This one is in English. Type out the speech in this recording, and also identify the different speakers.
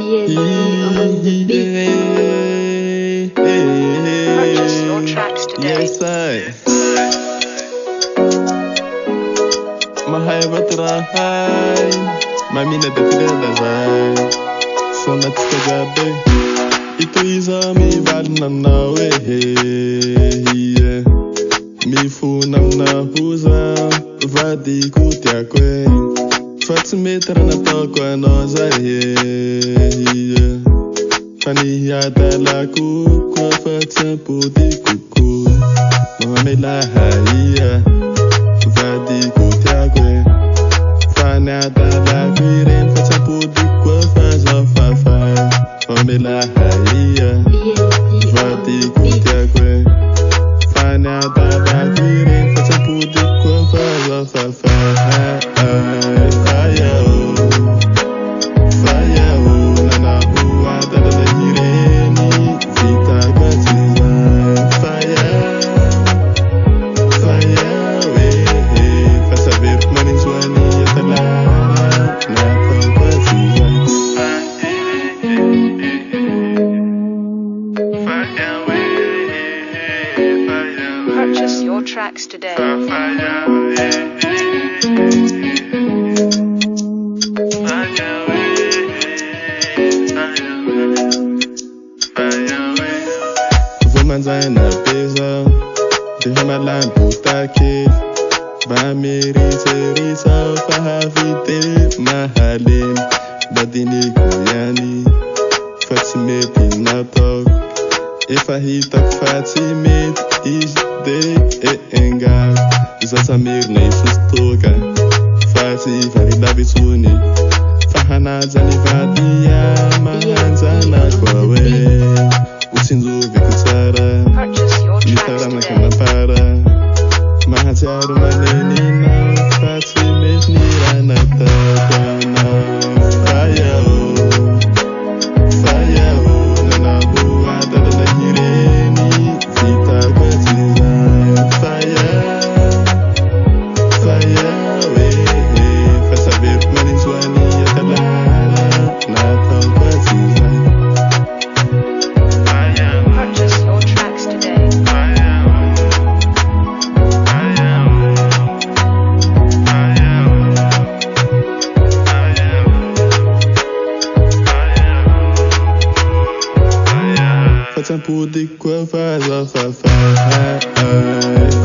Speaker 1: Purchase your tracks today.
Speaker 2: Yes, hafatra MAMINA DE TULEAR Sana tsika jiaby itoiza mivalina aminao mifona aminahoza vadiko tiako fa tsy mety raha nataoko anao zay fa ny adalako koa fa tsy ampodiko mamelaha vadiko tiako fa ny adalako ireny fa tsy ampodiko fa zaho fafa mamelaha vadiko tiako fa ny adalako ireny fa tsy ampodiko fa zaho fafa
Speaker 1: Purchase your tracks today.
Speaker 2: Vomanjana pesa defa malambo take mba meriserisa fa havite mahaleny badiniko ihany fa tsy mety nataoko efa hitako fa tsy mety izy de engako zasamirina isostoka fa tsy varilabitsony fa hanaja ny vadia mahanjanako utsinjoviko tsara mitaranaka napara mahatsiaro manenina fa tsy mety ny raha nataoko Fatsam-pody koa fa zaho fafa